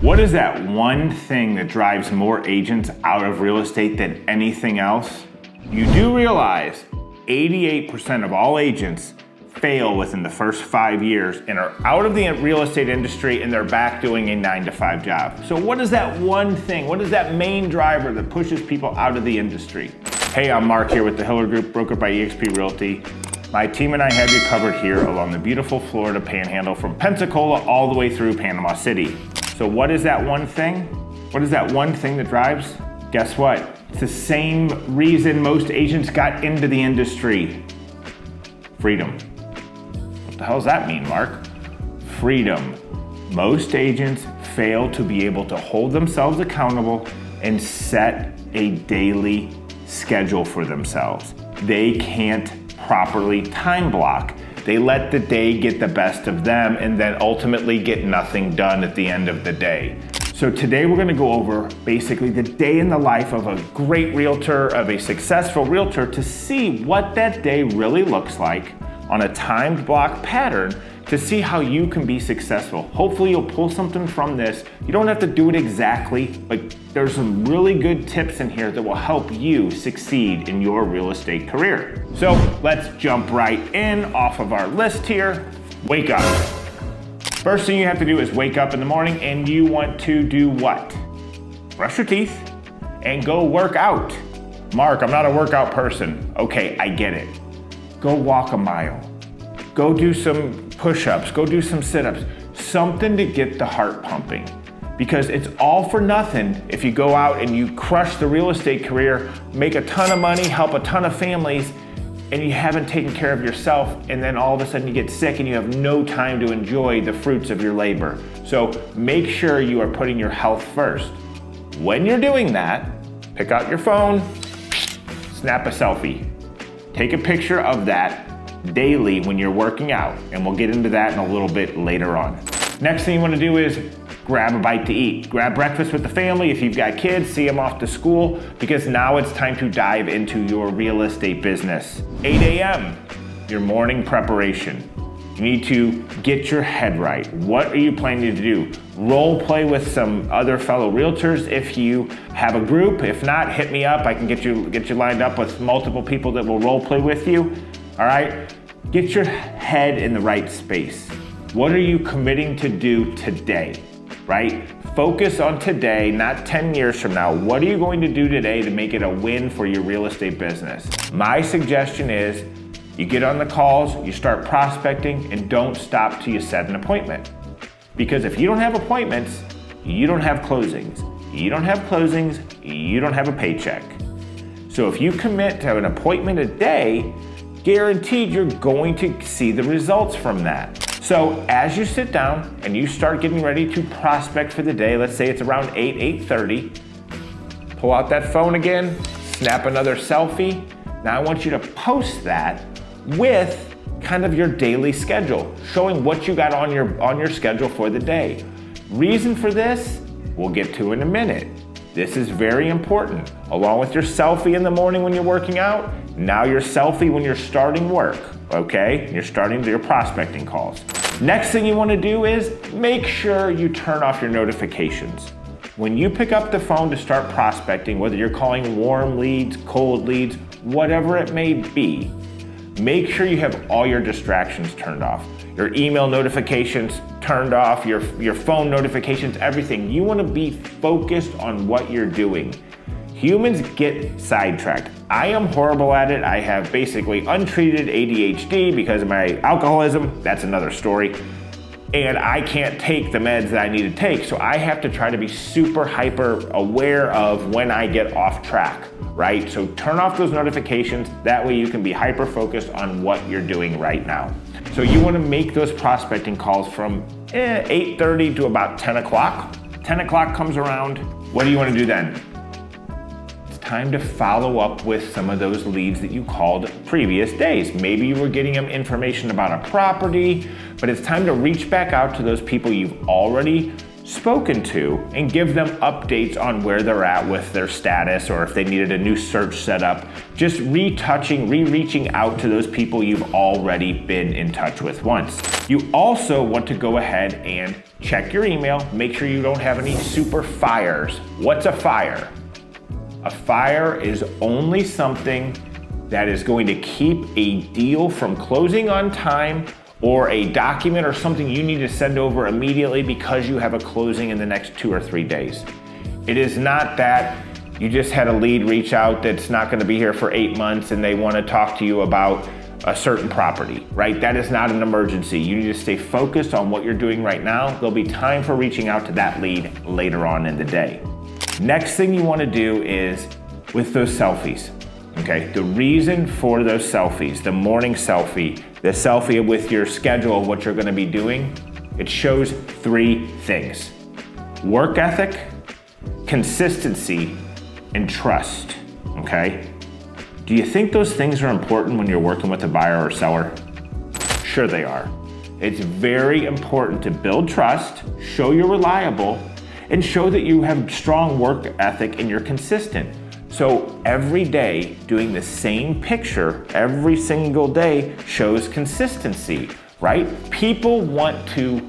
What is that one thing that drives more agents out of real estate than anything else? You do realize 88% of all agents fail within the first 5 years and are out of the real estate industry and they're back doing a 9-to-5 job. So what is that one thing? What is that main driver that pushes people out of the industry? Hey, I'm Mark here with the Hiller Group, brokered by eXp Realty. My team and I have you covered here along the beautiful Florida Panhandle from Pensacola all the way through Panama City. So what is that one thing? What is that one thing that drives? Guess what? It's the same reason most agents got into the industry. Freedom. What the hell does that mean, Mark? Freedom. Most agents fail to be able to hold themselves accountable and set a daily schedule for themselves. They can't properly time block. They let the day get the best of them and then ultimately get nothing done at the end of the day. So today we're gonna go over basically the day in the life of a great realtor, of a successful realtor, to see what that day really looks like on a timed block pattern to see how you can be successful. Hopefully you'll pull something from this. You don't have to do it exactly, but there's some really good tips in here that will help you succeed in your real estate career. So let's jump right in off of our list here. Wake up. First thing you have to do is wake up in the morning and you want to do what? Brush your teeth and go work out. Mark, I'm not a workout person. Okay, I get it. Go walk a mile. Go do some push-ups, go do some sit-ups, something to get the heart pumping. Because it's all for nothing if you go out and you crush the real estate career, make a ton of money, help a ton of families, and you haven't taken care of yourself, and then all of a sudden you get sick and you have no time to enjoy the fruits of your labor. So make sure you are putting your health first. When you're doing that, pick out your phone, snap a selfie. Take a picture of that daily when you're working out, and we'll get into that in a little bit later on. Next thing you want to do is grab a bite to eat. Grab breakfast with the family. If you've got kids, see them off to school, because now it's time to dive into your real estate business. 8 a.m., your morning preparation. You need to get your head right. What are you planning to do? Role play with some other fellow realtors if you have a group. If not, hit me up. I can get you lined up with multiple people that will role play with you. All right? Get your head in the right space. What are you committing to do today, right? Focus on today, not 10 years from now. What are you going to do today to make it a win for your real estate business? My suggestion is you get on the calls, you start prospecting, and don't stop till you set an appointment. Because if you don't have appointments, you don't have closings. You don't have closings, you don't have a paycheck. So if you commit to an appointment a day, guaranteed you're going to see the results from that. So as you sit down and you start getting ready to prospect for the day, let's say it's around 8:30, pull out that phone again, snap another selfie. Now I want you to post that with kind of your daily schedule, showing what you got on your schedule for the day. Reason for this, we'll get to in a minute. This is very important. Along with your selfie in the morning when you're working out, now your selfie when you're starting work, okay? You're starting your prospecting calls. Next thing you want to do is make sure you turn off your notifications. When you pick up the phone to start prospecting, whether you're calling warm leads, cold leads, whatever it may be, make sure you have all your distractions turned off. Your email notifications turned off, your phone notifications, everything. You want to be focused on what you're doing. Humans get sidetracked. I am horrible at it. I have basically untreated ADHD because of my alcoholism. That's another story. And I can't take the meds that I need to take. So I have to try to be super hyper aware of when I get off track, right? So turn off those notifications. That way you can be hyper focused on what you're doing right now. So you want to make those prospecting calls from 8:30 to about 10 o'clock. 10 o'clock comes around. What do you want to do then? It's time to follow up with some of those leads that you called previous days. Maybe you were getting them information about a property, but it's time to reach back out to those people you've already spoken to and give them updates on where they're at with their status, or if they needed a new search set up. Just reaching out to those people you've already been in touch with once. You also want to go ahead and check your email, make sure you don't have any super fires. What's a fire? A fire is only something that is going to keep a deal from closing on time, or a document or something you need to send over immediately because you have a closing in the next 2 or 3 days. It is not that you just had a lead reach out that's not going to be here for 8 months and they want to talk to you about a certain property, right? That is not an emergency. You need to stay focused on what you're doing right now. There'll be time for reaching out to that lead later on in the day. Next thing you want to do is with those selfies, okay? The reason for those selfies, the morning selfie, the selfie with your schedule of what you're going to be doing, it shows 3 things: work ethic, consistency, and trust, okay? Do you think those things are important when you're working with a buyer or seller? Sure they are. It's very important to build trust, show you're reliable, and show that you have strong work ethic and you're consistent. So every day doing the same picture every single day shows consistency, right? People want to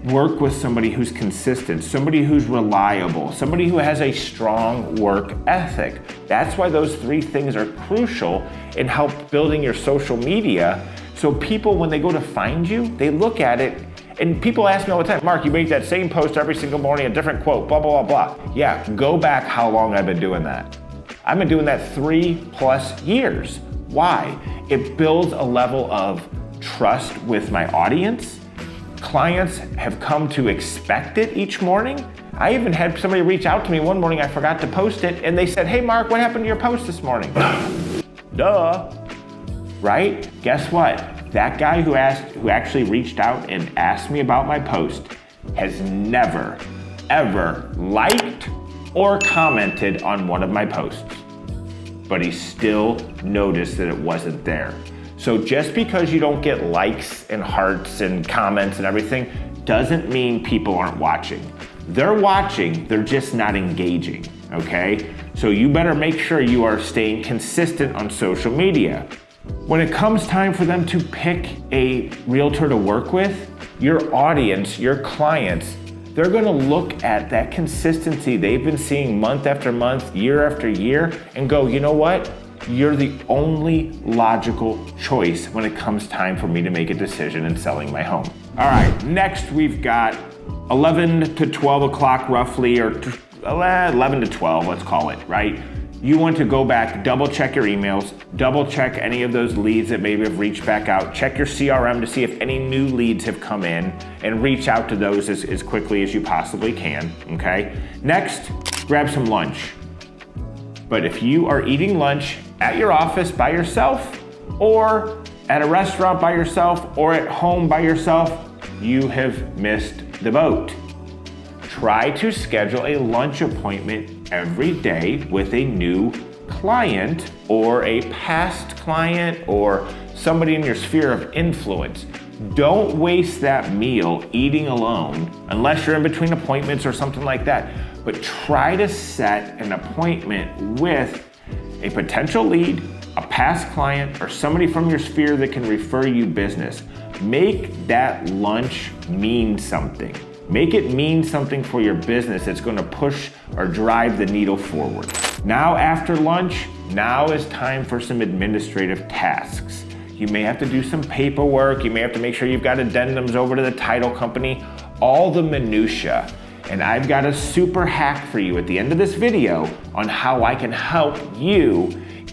work with somebody who's consistent, somebody who's reliable, somebody who has a strong work ethic. That's why those 3 things are crucial in help building your social media. So people, when they go to find you, they look at it, and people ask me all the time, Mark, you make that same post every single morning, a different quote, blah, blah, blah, blah. Yeah, go back how long I've been doing that. I've been doing that 3+ years. Why? It builds a level of trust with my audience. Clients have come to expect it each morning. I even had somebody reach out to me one morning, I forgot to post it, and they said, hey Mark, what happened to your post this morning? Duh, right? Guess what? That guy who actually reached out and asked me about my post has never, ever liked or commented on one of my posts, but he still noticed that it wasn't there. So just because you don't get likes and hearts and comments and everything doesn't mean people aren't watching. They're watching, they're just not engaging, okay? So you better make sure you are staying consistent on social media. When it comes time for them to pick a realtor to work with, your audience, your clients, they're gonna look at that consistency they've been seeing month after month, year after year, and go, you know what? You're the only logical choice when it comes time for me to make a decision in selling my home. All right, next we've got 11 to 12 o'clock roughly, or 11 to 12, let's call it, right? You want to go back, double check your emails, double check any of those leads that maybe have reached back out, check your CRM to see if any new leads have come in, and reach out to those as quickly as you possibly can, okay? Next, grab some lunch. But if you are eating lunch at your office by yourself, or at a restaurant by yourself, or at home by yourself, you have missed the boat. Try to schedule a lunch appointment every day with a new client, or a past client, or somebody in your sphere of influence. Don't waste that meal eating alone, unless you're in between appointments or something like that. But try to set an appointment with a potential lead, a past client, or somebody from your sphere that can refer you business. Make that lunch mean something. Make it mean something for your business that's going to push or drive the needle forward. Now after lunch, now is time for some administrative tasks. You may have to do some paperwork. You may have to make sure you've got addendums over to the title company, all the minutia. And I've got a super hack for you at the end of this video on how I can help you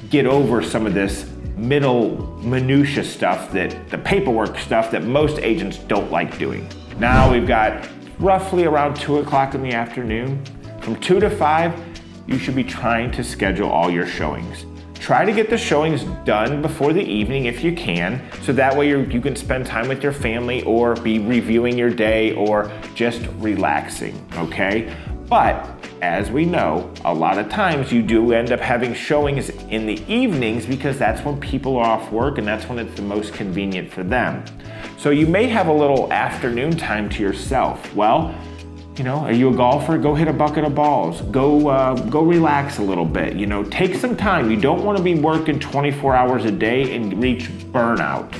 get over some of this middle minutia stuff, that the paperwork stuff that most agents don't like doing. Now we've got roughly around 2 o'clock in the afternoon. From 2 to 5, you should be trying to schedule all your showings. Try to get the showings done before the evening if you can, so that way you can spend time with your family, or be reviewing your day, or just relaxing, okay? But as we know, a lot of times you do end up having showings in the evenings because that's when people are off work and that's when it's the most convenient for them. So you may have a little afternoon time to yourself. Well, you know, are you a golfer? Go hit a bucket of balls. Go relax a little bit. You know, take some time. You don't want to be working 24 hours a day and reach burnout.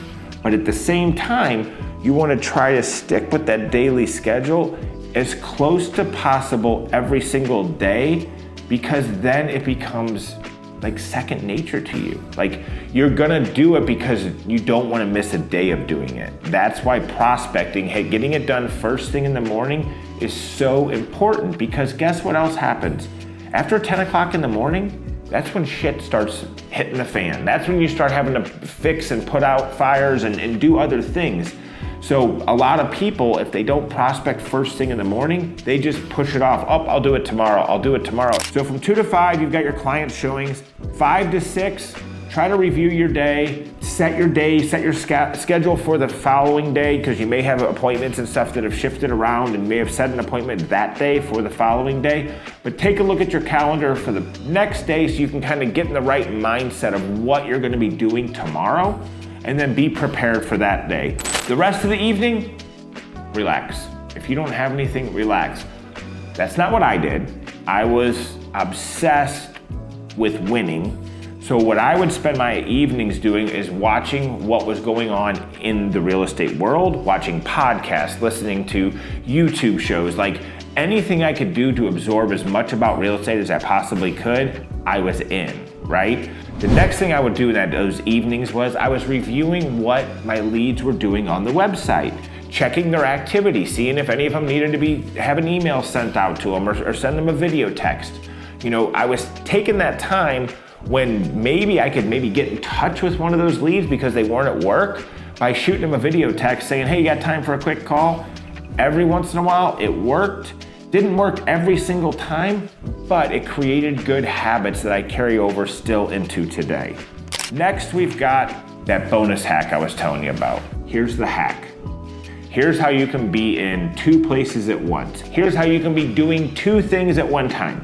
But at the same time, you want to try to stick with that daily schedule as close to possible every single day, because then it becomes like second nature to you. Like, you're gonna do it because you don't want to miss a day of doing it. That's why prospecting, getting it done first thing in the morning is so important, because guess what else happens? After 10 o'clock in the morning, that's when shit starts hitting the fan. That's when you start having to fix and put out fires and do other things. So a lot of people, if they don't prospect first thing in the morning, they just push it off. Oh, I'll do it tomorrow, I'll do it tomorrow. So from 2 to 5, you've got your client showings. 5 to 6, try to review your day, set your schedule for the following day, because you may have appointments and stuff that have shifted around and may have set an appointment that day for the following day. But take a look at your calendar for the next day so you can kind of get in the right mindset of what you're gonna be doing tomorrow, and then be prepared for that day. The rest of the evening, relax. If you don't have anything, relax. That's not what I did. I was obsessed with winning. So what I would spend my evenings doing is watching what was going on in the real estate world, watching podcasts, listening to YouTube shows, like anything I could do to absorb as much about real estate as I possibly could, I was in, right? The next thing I would do in those evenings was I was reviewing what my leads were doing on the website, checking their activity, seeing if any of them needed to have an email sent out to them or send them a video text. You know, I was taking that time when maybe I could get in touch with one of those leads because they weren't at work, by shooting them a video text saying, hey, you got time for a quick call? Every once in a while, it worked. Didn't work every single time, but it created good habits that I carry over still into today. Next, we've got that bonus hack I was telling you about. Here's the hack. Here's how you can be in 2 places at once. Here's how you can be doing 2 things at one time.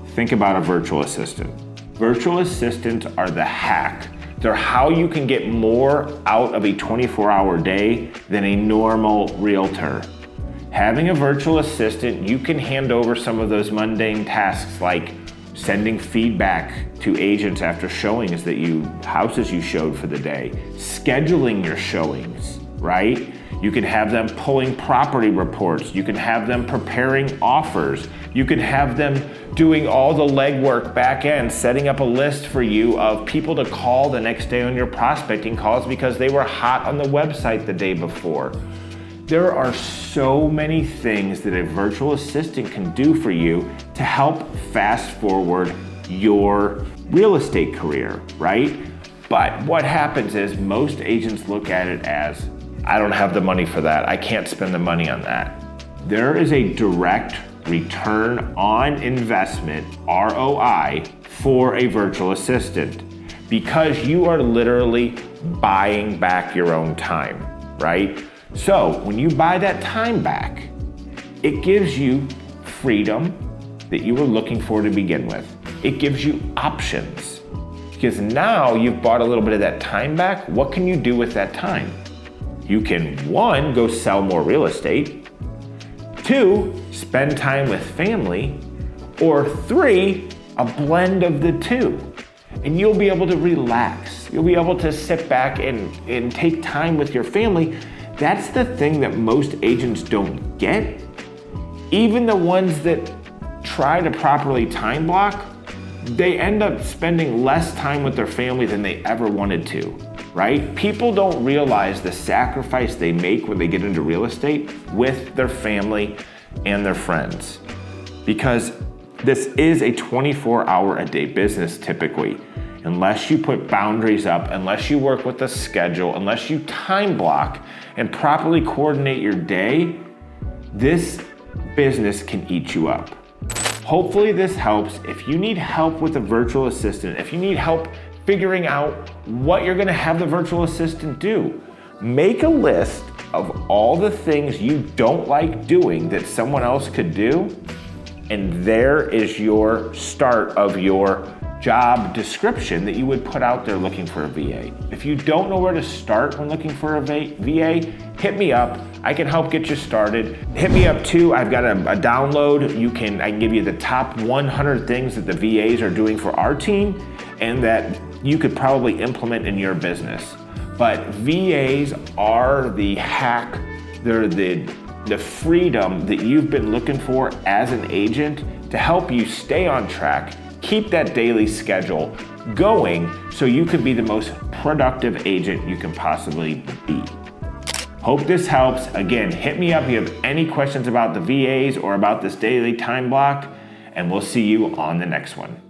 Think about a virtual assistant. Virtual assistants are the hack. They're how you can get more out of a 24-hour day than a normal realtor. Having a virtual assistant, you can hand over some of those mundane tasks like sending feedback to agents after showings houses you showed for the day, scheduling your showings, right? You can have them pulling property reports. You can have them preparing offers. You can have them doing all the legwork back end, setting up a list for you of people to call the next day on your prospecting calls because they were hot on the website the day before. There are so many things that a virtual assistant can do for you to help fast forward your real estate career, right? But what happens is most agents look at it as, I don't have the money for that. I can't spend the money on that. There is a direct return on investment, ROI, for a virtual assistant, because you are literally buying back your own time, right? So when you buy that time back, it gives you freedom that you were looking for to begin with. It gives you options, because now you've bought a little bit of that time back. What can you do with that time? You can, 1, go sell more real estate, 2, spend time with family, or 3, a blend of the 2. And you'll be able to relax. You'll be able to sit back and take time with your family. That's the thing that most agents don't get. Even the ones that try to properly time block, they end up spending less time with their family than they ever wanted to, right? People don't realize the sacrifice they make when they get into real estate with their family and their friends, because this is a 24-hour-a-day business typically. Unless you put boundaries up, unless you work with a schedule, unless you time block and properly coordinate your day, this business can eat you up. Hopefully this helps. If you need help with a virtual assistant, if you need help figuring out what you're gonna have the virtual assistant do, make a list of all the things you don't like doing that someone else could do, and there is your start of your job description that you would put out there looking for a VA. If you don't know where to start when looking for a VA, hit me up. I can help get you started. Hit me up too. I've got a download. I can give you the top 100 things that the VAs are doing for our team and that you could probably implement in your business. But VAs are the hack. They're the freedom that you've been looking for as an agent to help you stay on track, keep that daily schedule going so you can be the most productive agent you can possibly be. Hope this helps. Again, hit me up if you have any questions about the VAs or about this daily time block, and we'll see you on the next one.